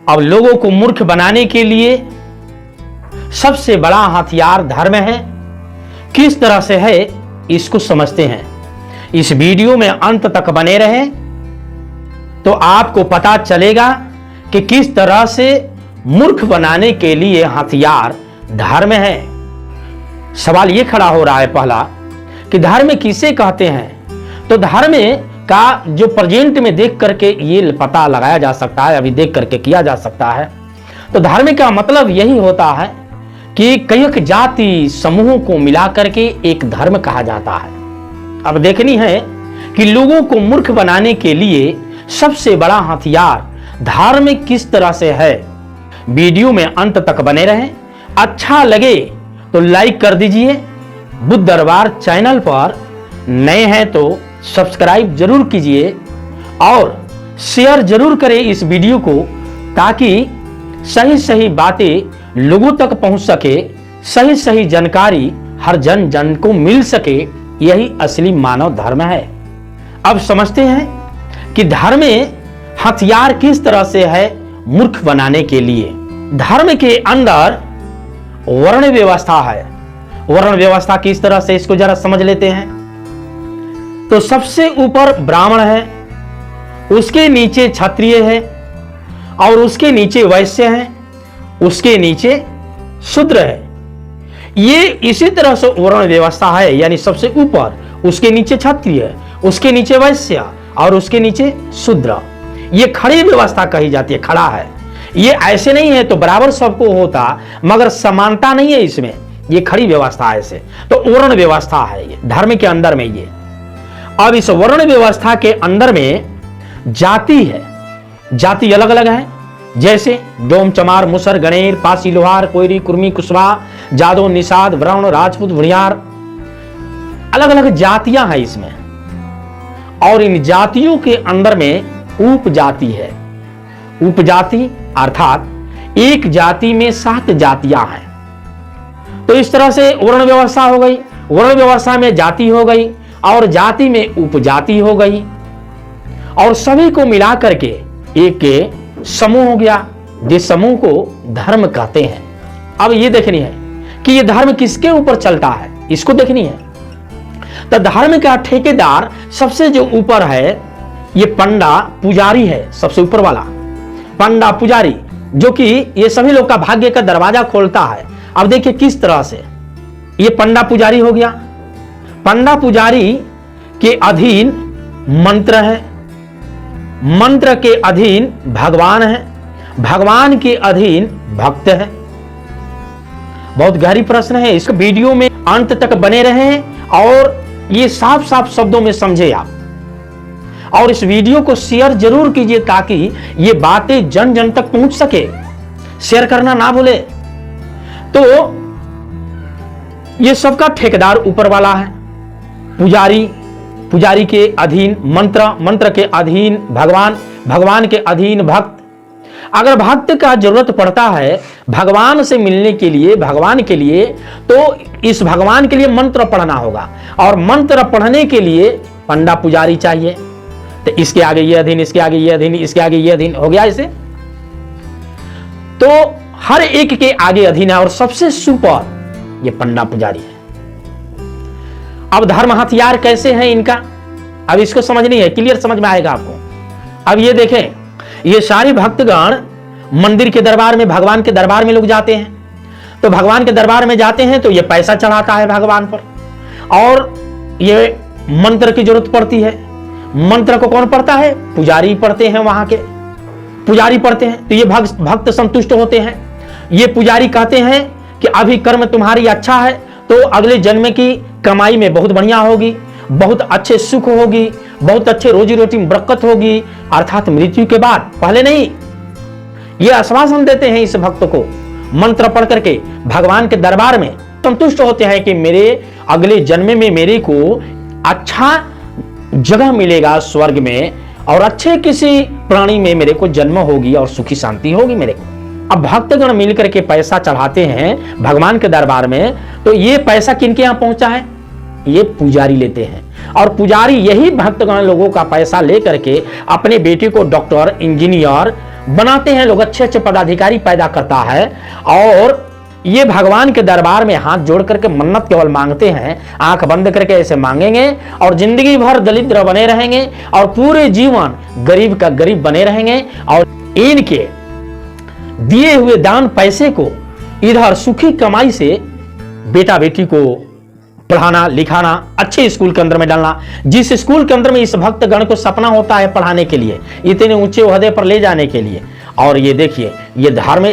अब लोगों को मूर्ख बनाने के लिए सबसे बड़ा हथियार धर्म है। किस तरह से है इसको समझते हैं। इस वीडियो में अंत तक बने रहें तो आपको पता चलेगा कि किस तरह से मूर्ख बनाने के लिए हथियार धर्म है। सवाल यह खड़ा हो रहा है पहला कि धर्म किसे कहते हैं। तो धर्म का जो प्रेजेंट में देख करके ये पता लगाया जा सकता है, अभी देख करके किया जा सकता है। तो धर्म का मतलब यही होता है कि कई जाति समूहों को मिला करके एक धर्म कहा जाता है। अब देखनी है कि लोगों को मूर्ख बनाने के लिए सबसे बड़ा हथियार धर्म किस तरह से है। वीडियो में अंत तक बने रहें। अच्छा लगे तो लाइक कर दीजिए। बुद्ध दरबार चैनल पर नए हैं तो सब्सक्राइब जरूर कीजिए और शेयर जरूर करें इस वीडियो को, ताकि सही सही बातें लोगों तक पहुंच सके, सही सही जानकारी हर जन जन को मिल सके। यही असली मानव धर्म है। अब समझते हैं कि धर्म हथियार किस तरह से है मूर्ख बनाने के लिए। धर्म के अंदर वर्ण व्यवस्था है। वर्ण व्यवस्था किस तरह से, इसको जरा समझ लेते हैं। तो सबसे ऊपर ब्राह्मण है, उसके नीचे क्षत्रिय है और उसके नीचे वैश्य है, उसके नीचे शूद्र है। ये इसी तरह से वर्ण व्यवस्था है, यानी सबसे ऊपर, उसके नीचे क्षत्रिय, उसके नीचे वैश्य और उसके नीचे शूद्र। ये खड़ी व्यवस्था कही जाती है, खड़ा है। ये ऐसे नहीं है तो बराबर सबको होता, मगर समानता नहीं है इसमें, ये खड़ी व्यवस्था है। ऐसे तो वर्ण व्यवस्था है ये धर्म के अंदर में। ये अब इस वर्ण व्यवस्था के अंदर में जाति है। जाति अलग अलग है, जैसे डोम, चमार, मुसर, गणेर, पासी, लोहार, कोयरी, कुर्मी, कुशवाहा, जादव, निषाद, ब्राह्मण, राजपूत, भुड़ियार, अलग अलग जातियां हैं इसमें। और इन जातियों के अंदर में उपजाति है। उपजाति अर्थात एक जाति में 7 जातियां हैं। तो इस तरह से वर्ण व्यवस्था हो गई। वर्ण व्यवस्था में जाति हो गई और जाति में उपजाति हो गई और सभी को मिला करके एक समूह हो गया, जिस समूह को धर्म कहते हैं। अब ये देखनी है कि ये धर्म किसके ऊपर चलता है, इसको देखनी है। तो धर्म का ठेकेदार सबसे जो ऊपर है ये पंडा पुजारी है, सबसे ऊपर वाला पंडा पुजारी, जो कि ये सभी लोग का भाग्य का दरवाजा खोलता है। अब देखिए किस तरह से ये पंडा पुजारी हो गया। पंडा पुजारी के अधीन मंत्र है, मंत्र के अधीन भगवान है, भगवान के अधीन भक्त है। बहुत गहरी प्रश्न है, इस वीडियो में अंत तक बने रहें और ये साफ साफ शब्दों में समझे आप। और इस वीडियो को शेयर जरूर कीजिए ताकि ये बातें जन जन तक पहुंच सके। शेयर करना ना भूले। तो ये सबका ठेकेदार ऊपर वाला है पुजारी, पुजारी के अधीन मंत्र, मंत्र के अधीन भगवान, भगवान के अधीन भक्त। अगर भक्त का जरूरत पड़ता है भगवान से मिलने के लिए, भगवान के लिए, तो इस भगवान के लिए मंत्र पढ़ना होगा और मंत्र पढ़ने के लिए पंडा पुजारी चाहिए। तो इसके आगे ये अधीन, इसके आगे ये अधीन, इसके आगे ये अधीन हो गया इसे। तो हर एक के आगे अधीन है और सबसे सुपर ये पंडा पुजारी है। अब धर्म हथियार कैसे हैं इनका, अब इसको समझनी है, क्लियर समझ में आएगा आपको। अब ये देखें, ये सारे भक्तगण मंदिर के दरबार में, भगवान के दरबार में लोग जाते हैं। तो भगवान के दरबार में जाते हैं तो ये पैसा चढ़ाता है भगवान पर और ये मंत्र की जरूरत पड़ती है। मंत्र को कौन पढ़ता है? पुजारी पढ़ते हैं, वहां के पुजारी पढ़ते हैं। तो ये भक्त संतुष्ट होते हैं। ये पुजारी कहते हैं कि अभी कर्म तुम्हारी अच्छा है तो अगले जन्म की कमाई में बहुत बढ़िया होगी, बहुत अच्छे सुख होगी, बहुत अच्छे रोजी रोटी में बरकत होगी, अर्थात मृत्यु के बाद, पहले नहीं। ये आश्वासन देते हैं इस भक्त को। मंत्र पढ़ करके भगवान के दरबार में संतुष्ट होते हैं कि मेरे अगले जन्म में मेरे को अच्छा जगह मिलेगा स्वर्ग में और अच्छे किसी प्राणी में मेरे को जन्म होगी और सुखी शांति होगी मेरे को। अब भक्तगण मिलकर के पैसा चढ़ाते हैं भगवान के दरबार में, तो ये पैसा किनके यहां पहुंचा है? ये पुजारी लेते हैं और पुजारी यही भक्तगण लोगों का पैसा लेकर के अपने बेटे को डॉक्टर, इंजीनियर बनाते हैं लोग, अच्छे अच्छे पदाधिकारी पैदा करता है, और ये भगवान के दरबार में हाथ जोड़ करके मन्नत केवल मांगते हैं, आंख बंद करके ऐसे मांगेंगे और जिंदगी भर दरिद्र बने रहेंगे और पूरे जीवन गरीब का गरीब बने रहेंगे। और इनके दिए हुए दान पैसे को इधर सुखी कमाई से बेटा बेटी को पढ़ाना लिखाना, अच्छे स्कूल के अंदर में डालना, जिस स्कूल के अंदर में इस भक्त गण को सपना होता है पढ़ाने के लिए, इतने ऊंचे ओहदे पर ले जाने के लिए। और ये देखिए, ये धर्म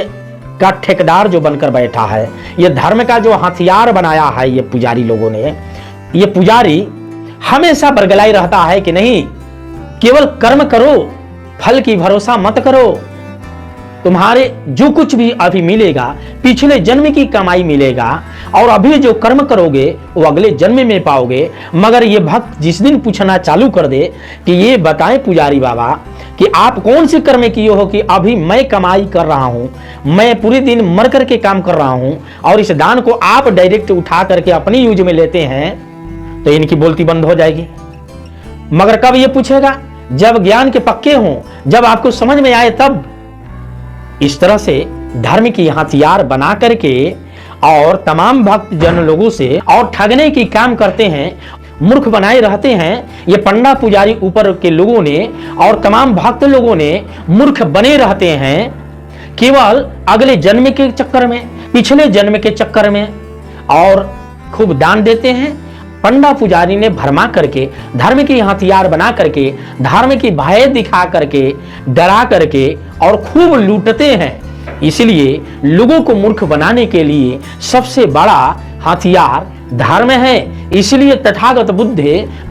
का ठेकेदार जो बनकर बैठा है, ये धर्म का जो हथियार बनाया है ये पुजारी लोगों ने, ये पुजारी हमेशा बरगलाई रहता है कि नहीं, केवल कर्म करो, फल की भरोसा मत करो, तुम्हारे जो कुछ भी अभी मिलेगा पिछले जन्म की कमाई मिलेगा, और अभी जो कर्म करोगे वो अगले जन्म में पाओगे। मगर ये भक्त जिस दिन पूछना चालू कर दे कि ये बताएं पुजारी बाबा कि आप कौन से कर्म किए हो कि अभी मैं कमाई कर रहा हूं, मैं पूरे दिन मर करके काम कर रहा हूं, और इस दान को आप डायरेक्ट उठा करके अपनी यूज में लेते हैं, तो इनकी बोलती बंद हो जाएगी। मगर कब ये पूछेगा? जब ज्ञान के पक्के हों, जब आपको समझ में आए तब। इस तरह से धर्म की हथियार बना करके और तमाम भक्त जन लोगों से और ठगने की काम करते हैं, मूर्ख बनाए रहते हैं। ये पंडा पुजारी ऊपर के लोगों ने और तमाम भक्त लोगों ने मूर्ख बने रहते हैं, केवल अगले जन्म के चक्कर में, पिछले जन्म के चक्कर में, और खूब दान देते हैं। पंडा पुजारी ने भरमा करके धर्म की हथियार बना करके धर्म की भय दिखा करके डरा करके और खूब लूटते हैं। इसलिए लोगों को मूर्ख बनाने के लिए सबसे बड़ा हथियार धर्म है। इसलिए तथागत बुद्ध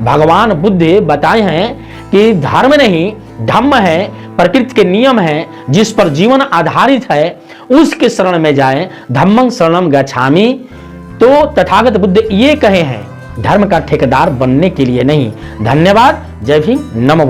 भगवान बुद्ध बताए हैं कि धर्म नहीं धम्म है, प्रकृति के नियम है जिस पर जीवन आधारित है, उसके शरण में जाएं, धम्मं शरणं गच्छामि। तो तथागत बुद्ध ये कहे हैं, धर्म का ठेकेदार बनने के लिए नहीं। धन्यवाद। जय भीम। नमो।